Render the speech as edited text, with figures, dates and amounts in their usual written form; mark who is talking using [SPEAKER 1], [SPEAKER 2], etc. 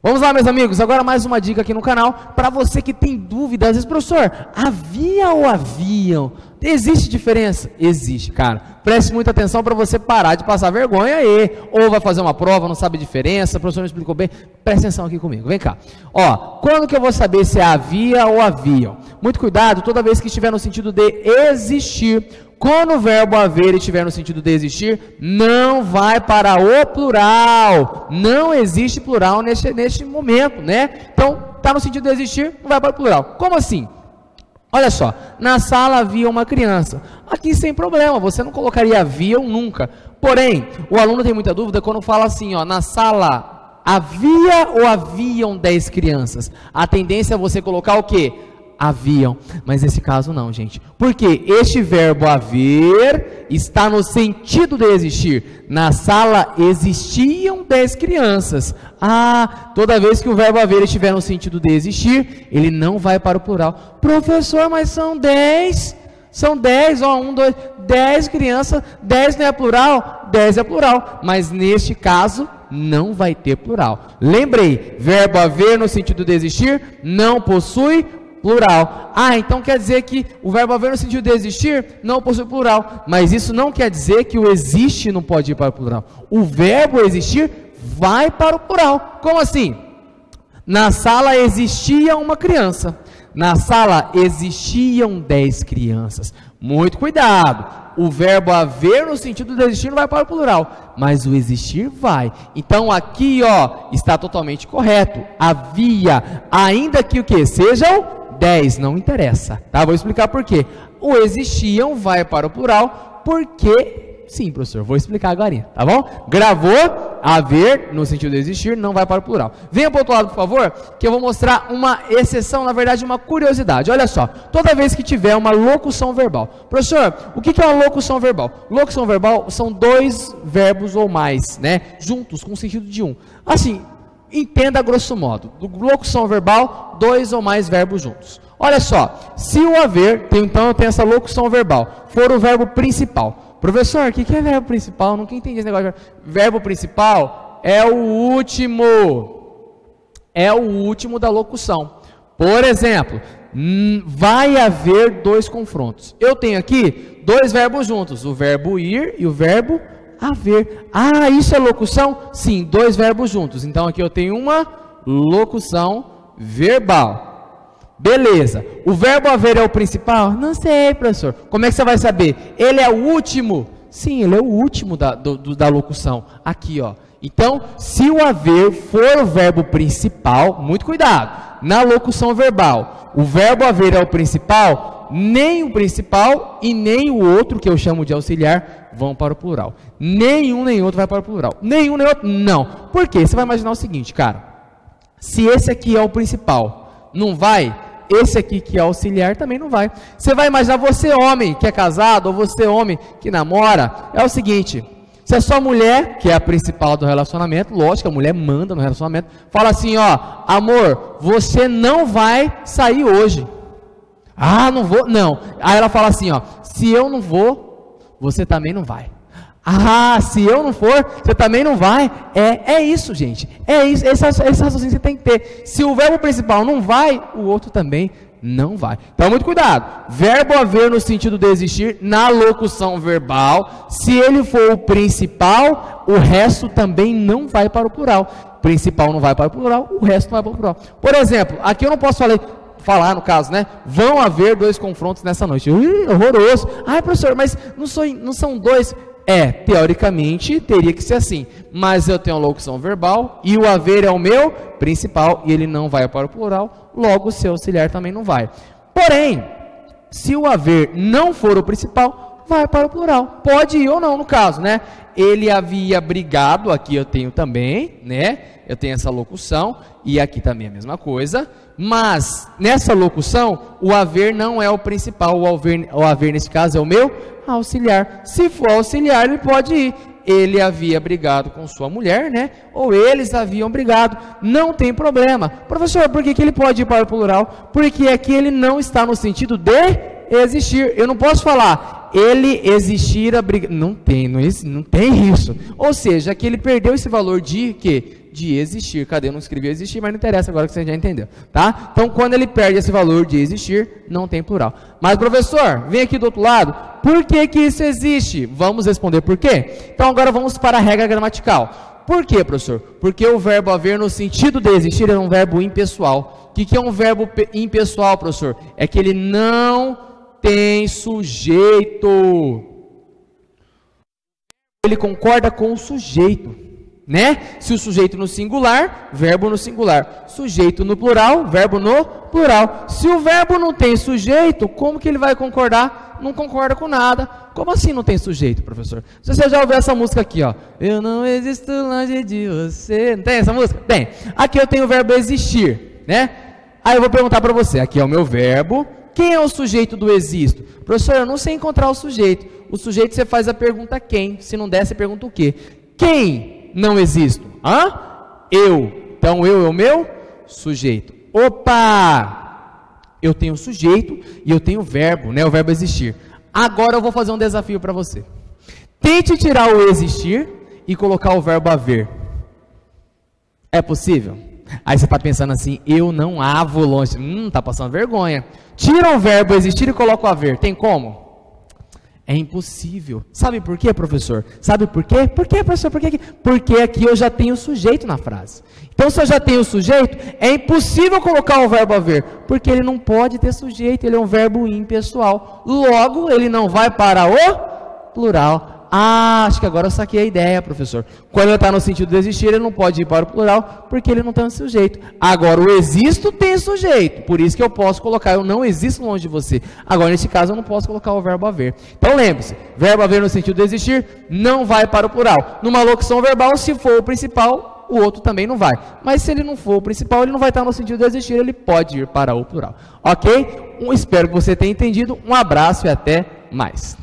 [SPEAKER 1] Vamos lá, meus amigos, agora mais uma dica aqui no canal, para você que tem dúvidas, às vezes, professor, havia ou haviam? Existe diferença? Existe, cara. Preste muita atenção para você parar de passar vergonha aí, ou vai fazer uma prova, não sabe a diferença, o professor não explicou bem, preste atenção aqui comigo, vem cá. Ó, quando que eu vou saber se havia ou haviam? Muito cuidado, toda vez que estiver no sentido de existir. Quando o verbo haver estiver no sentido de existir, não vai para o plural. Não existe plural neste momento, né? Então, está no sentido de existir, não vai para o plural. Como assim? Olha só, na sala havia uma criança. Aqui sem problema, você não colocaria haviam nunca. Porém, o aluno tem muita dúvida quando fala assim, ó, na sala havia ou haviam 10 crianças? A tendência é você colocar o quê? Haviam, mas nesse caso não, gente, porque este verbo haver está no sentido de existir. Na sala existiam 10 crianças. Toda vez que o verbo haver estiver no sentido de existir, ele não vai para o plural. Professor, mas são 10, são 10, ó, 1, 2, 10 crianças, 10 não é plural? 10 é plural, mas neste caso não vai ter plural. Lembrei, verbo haver no sentido de existir não possui plural. Então quer dizer que o verbo haver no sentido de existir não possui plural, mas isso não quer dizer que o existe não pode ir para o plural. O verbo existir vai para o plural. Como assim? Na sala existia uma criança. Na sala existiam 10 crianças. Muito cuidado. O verbo haver no sentido de existir não vai para o plural, mas o existir vai. Então aqui, ó, está totalmente correto. Havia, ainda que o que? Sejam 10, não interessa, tá? Vou explicar por quê. O existiam vai para o plural, porque... Sim, professor, vou explicar agora, tá bom? Gravou, haver, no sentido de existir, não vai para o plural. Venha para o outro lado, por favor, que eu vou mostrar uma exceção, na verdade, uma curiosidade. Olha só, toda vez que tiver uma locução verbal. Professor, o que é uma locução verbal? Locução verbal são 2 verbos ou mais, né? Juntos, com o sentido de um. Assim, entenda grosso modo, locução verbal, 2 ou mais verbos juntos. Olha só, se o haver, então eu tenho essa locução verbal, for o verbo principal. Professor, o que é verbo principal? Nunca entendi esse negócio. Verbo principal é o último da locução. Por exemplo, vai haver 2 confrontos. Eu tenho aqui 2 verbos juntos, o verbo ir e o verbo haver. Isso é locução? Sim, 2 verbos juntos. Então aqui eu tenho uma locução verbal. Beleza. O verbo haver é o principal? Não sei, professor. Como é que você vai saber? Ele é o último? Sim, ele é o último da locução. Aqui, ó. Então, se o haver for o verbo principal, muito cuidado. Na locução verbal, o verbo haver é o principal, nem o principal e nem o outro, que eu chamo de auxiliar, vão para o plural. Nenhum nem outro vai para o plural. Nenhum nem outro, não. Por quê? Você vai imaginar o seguinte, cara. Se esse aqui é o principal, não vai, esse aqui que é auxiliar também não vai. Você vai imaginar você homem que é casado, ou você homem que namora, é o seguinte, se a sua mulher, que é a principal do relacionamento, lógico, a mulher manda no relacionamento, fala assim, ó, amor, você não vai sair hoje. Não vou, não. Aí ela fala assim, ó, se eu não vou, você também não vai. Se eu não for, você também não vai. É isso, gente. É isso. Esse raciocínio você tem que ter. Se o verbo principal não vai, o outro também não vai. Então, muito cuidado. Verbo haver no sentido de existir na locução verbal. Se ele for o principal, o resto também não vai para o plural. Principal não vai para o plural, o resto não vai para o plural. Por exemplo, aqui eu não posso falar no caso, né? Vão haver 2 confrontos nessa noite. Horroroso. Professor, mas não são 2... teoricamente teria que ser assim, mas eu tenho a locução verbal e o haver é o meu principal e ele não vai para o plural, logo o seu auxiliar também não vai. Porém, se o haver não for o principal, vai para o plural. Pode ir ou não no caso, né? Ele havia brigado, aqui eu tenho também, né? Eu tenho essa locução e aqui também a mesma coisa, mas nessa locução o haver não é o principal, o haver nesse caso é o meu auxiliar. Se for auxiliar, ele pode ir. Ele havia brigado com sua mulher, né? Ou eles haviam brigado. Não tem problema. Professor, por que ele pode ir para o plural? Porque aqui ele não está no sentido de existir. Eu não posso falar, ele existir, não tem isso. Ou seja, que ele perdeu esse valor de quê? De existir. Cadê? Eu não escrevi existir, mas não interessa agora que você já entendeu, tá? Então, quando ele perde esse valor de existir, não tem plural. Mas, professor, vem aqui do outro lado. Por que que isso existe? Vamos responder por quê? Então, agora vamos para a regra gramatical. Por quê, professor? Porque o verbo haver, no sentido de existir, é um verbo impessoal. O que é um verbo impessoal, professor? É que ele não tem sujeito. Ele concorda com o sujeito, né? Se o sujeito no singular, verbo no singular. Sujeito no plural, verbo no plural. Se o verbo não tem sujeito, como que ele vai concordar? Não concorda com nada. Como assim não tem sujeito, professor? Você já ouviu essa música aqui, ó. Eu não existo longe de você. Não tem essa música? Tem. Aqui eu tenho o verbo existir, né? Aí eu vou perguntar para você. Aqui é o meu verbo. Quem é o sujeito do existo? Professor, eu não sei encontrar o sujeito. O sujeito você faz a pergunta quem. Se não der, você pergunta o quê? Quem não existo? Hã? Eu. Então, eu é o meu sujeito. Opa! Eu tenho sujeito e eu tenho verbo, né? O verbo existir. Agora eu vou fazer um desafio para você. Tente tirar o existir e colocar o verbo haver. É possível? Aí você está pensando assim, eu não avo longe. Tá passando vergonha. Tira o verbo existir e coloca o haver. Tem como? É impossível. Sabe por quê, professor? Sabe por quê? Por quê, professor? Por quê? Porque aqui eu já tenho o sujeito na frase. Então, se eu já tenho o sujeito, é impossível colocar o verbo haver, porque ele não pode ter sujeito, ele é um verbo impessoal. Logo, ele não vai para o plural. Ah, acho que agora eu saquei a ideia, professor. Quando ele está no sentido de existir, ele não pode ir para o plural, porque ele não tem sujeito. Agora, o existo tem sujeito, por isso que eu posso colocar, eu não existo longe de você. Agora, nesse caso, eu não posso colocar o verbo haver. Então, lembre-se, verbo haver no sentido de existir, não vai para o plural. Numa locução verbal, se for o principal, o outro também não vai. Mas se ele não for o principal, ele não vai estar no sentido de existir, ele pode ir para o plural. Ok? Espero que você tenha entendido. Um abraço e até mais.